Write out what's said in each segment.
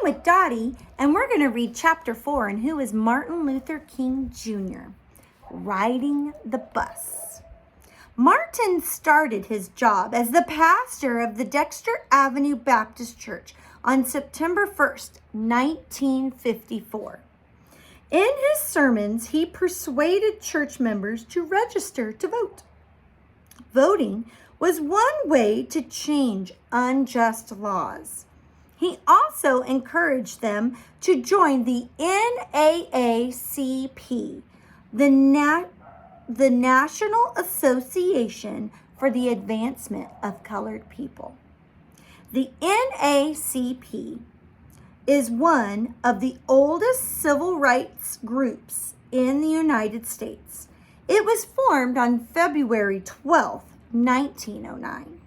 with Dottie, and we're going to read chapter 4. And who is Martin Luther King Jr.? Riding the bus. Martin started his job as the pastor of the Dexter Avenue Baptist Church on September 1st, 1954. In his sermons, he persuaded church members to register to vote. Voting was one way to change unjust laws. He also encouraged them to join the NAACP, the National Association for the Advancement of Colored People. The NAACP is one of the oldest civil rights groups in the United States. It was formed on February 12, 1909.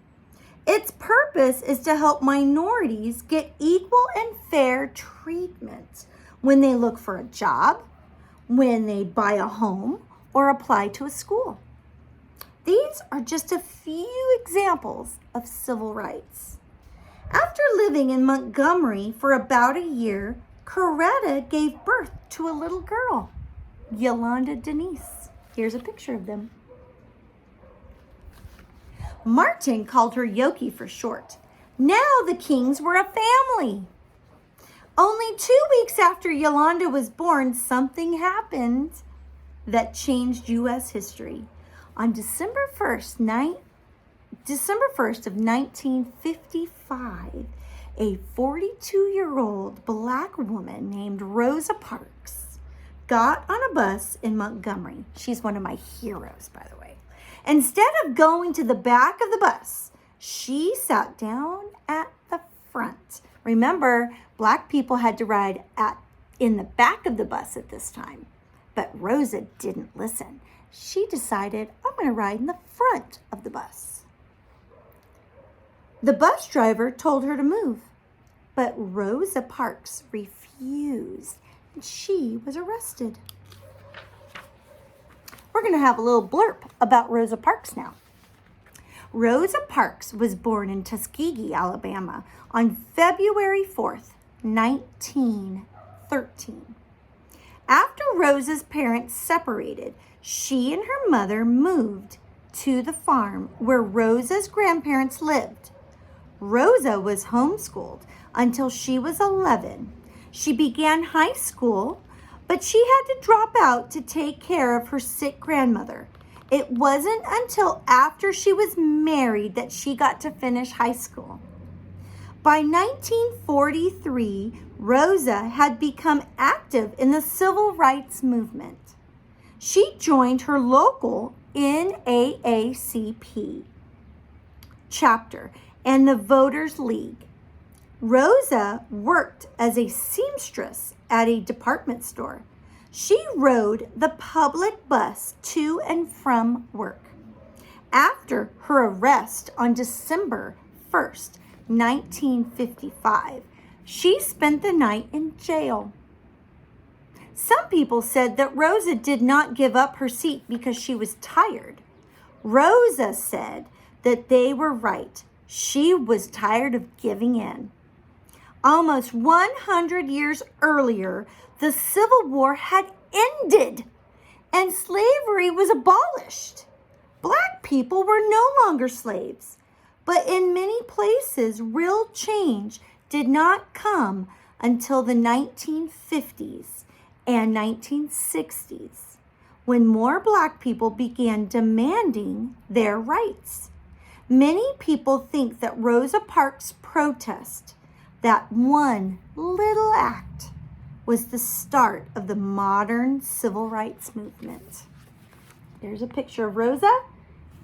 Its purpose is to help minorities get equal and fair treatment when they look for a job, when they buy a home, or apply to a school. These are just a few examples of civil rights. After living in Montgomery for about a year, Coretta gave birth to a little girl, Yolanda Denise. Here's a picture of them. Martin called her Yoki for short. Now the Kings were a family. Only 2 weeks after Yolanda was born, something happened that changed U.S. history. On December 1st of 1955, a 42-year-old black woman named Rosa Parks got on a bus in Montgomery. She's one of my heroes, by the way. Instead of going to the back of the bus, she sat down at the front. Remember, black people had to ride in the back of the bus at this time. But Rosa didn't listen. She decided, I'm going to ride in the front of the bus. The bus driver told her to move, but Rosa Parks refused, and she was arrested. We're going to have a little blurb about Rosa Parks now. Rosa Parks was born in Tuskegee, Alabama on February 4th, 1913. After Rosa's parents separated, she and her mother moved to the farm where Rosa's grandparents lived. Rosa was homeschooled until she was 11. She began high school, but she had to drop out to take care of her sick grandmother. It wasn't until after she was married that she got to finish high school. By 1943, Rosa had become active in the civil rights movement. She joined her local NAACP chapter and the Voters League. Rosa worked as a seamstress at a department store. She rode the public bus to and from work. After her arrest on December 1st, 1955, she spent the night in jail. Some people said that Rosa did not give up her seat because she was tired. Rosa said that they were right. She was tired of giving in. Almost 100 years earlier, the Civil War had ended and slavery was abolished. Black people were no longer slaves, but in many places, real change did not come until the 1950s and 1960s, when more black people began demanding their rights. Many people think that Rosa Parks' protest, that one little act, was the start of the modern civil rights movement. There's a picture of Rosa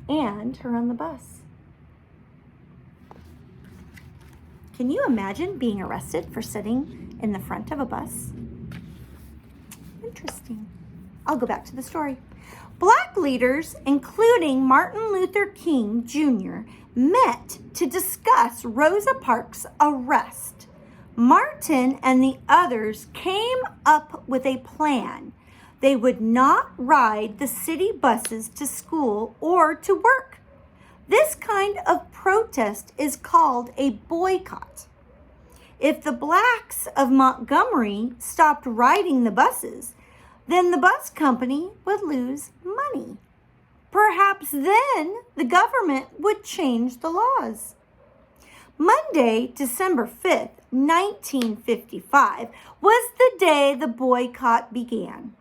and her on the bus. Can you imagine being arrested for sitting in the front of a bus? Interesting. I'll go back to the story. Black leaders, including Martin Luther King Jr., met to discuss Rosa Parks' arrest. Martin and the others came up with a plan. They would not ride the city buses to school or to work. This kind of protest is called a boycott. If the blacks of Montgomery stopped riding the buses, then the bus company would lose money. Perhaps then the government would change the laws. Monday, December 5th, 1955, was the day the boycott began.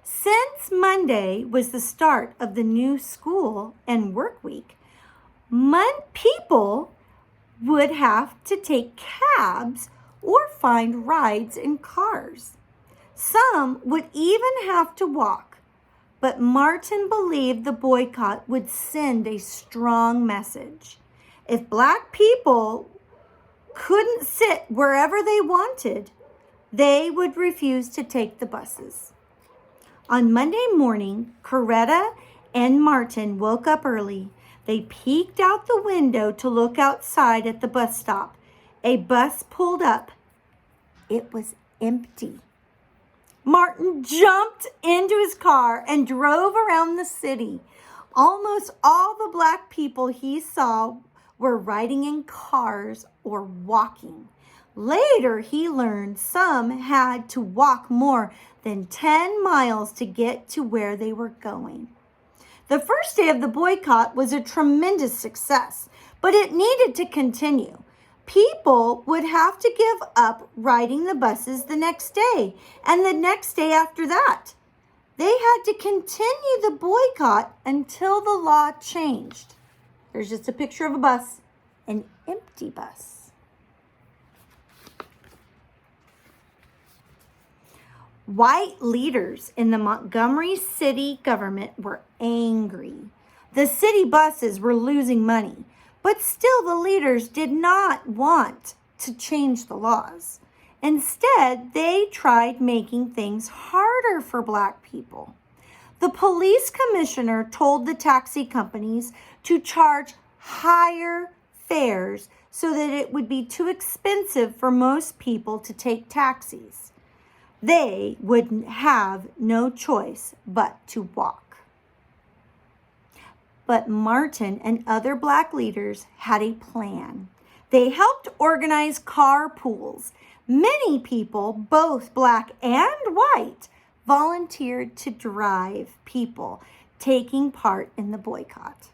Since Monday was the start of the new school and work week, people would have to take cabs or find rides in cars. Some would even have to walk, but Martin believed the boycott would send a strong message. If black people couldn't sit wherever they wanted, they would refuse to take the buses. On Monday morning, Coretta and Martin woke up early. They peeked out the window to look outside at the bus stop. A bus pulled up. It was empty. Martin jumped into his car and drove around the city. Almost all the black people he saw were riding in cars or walking. Later, he learned some had to walk more than 10 miles to get to where they were going. The first day of the boycott was a tremendous success, but it needed to continue. People would have to give up riding the buses the next day and the next day after that. They had to continue the boycott until the law changed. There's just a picture of a bus, an empty bus. White leaders in the Montgomery city government were angry. The city buses were losing money, but still the leaders did not want to change the laws. Instead, they tried making things harder for black people. The police commissioner told the taxi companies to charge higher fares so that it would be too expensive for most people to take taxis. They would have no choice but to walk. But Martin and other black leaders had a plan. They helped organize carpools. Many people, both black and white, volunteered to drive people taking part in the boycott.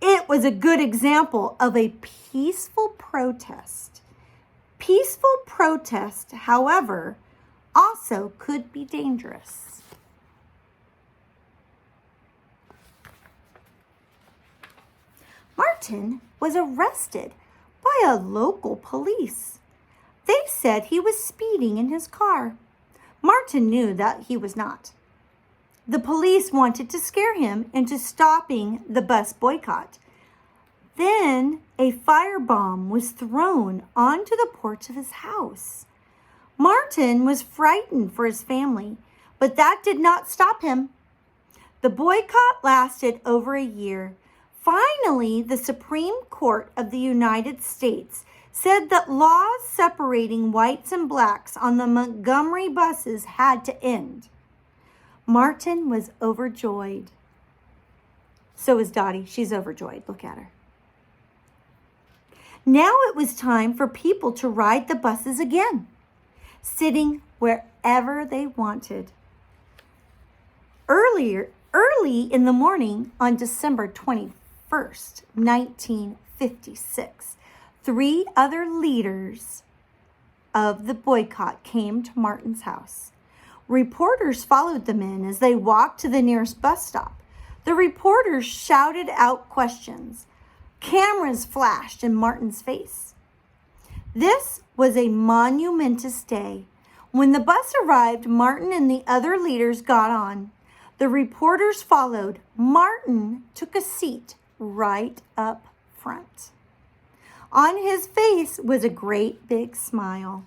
It was a good example of a peaceful protest. Peaceful protest, however, also could be dangerous. Martin was arrested by a local police. They said he was speeding in his car. Martin knew that he was not. The police wanted to scare him into stopping the bus boycott. Then a firebomb was thrown onto the porch of his house. Martin was frightened for his family, but that did not stop him. The boycott lasted over a year. Finally, the Supreme Court of the United States said that laws separating whites and blacks on the Montgomery buses had to end. Martin was overjoyed. So is Dottie. She's overjoyed. Look at her. Now it was time for people to ride the buses again, sitting wherever they wanted. Early in the morning on December 21st, 1956, 3 other leaders of the boycott came to Martin's house. Reporters followed the men as they walked to the nearest bus stop. The reporters shouted out questions. Cameras flashed in Martin's face. This was a monumentous day. When the bus arrived, Martin and the other leaders got on. The reporters followed. Martin took a seat right up front. On his face was a great big smile.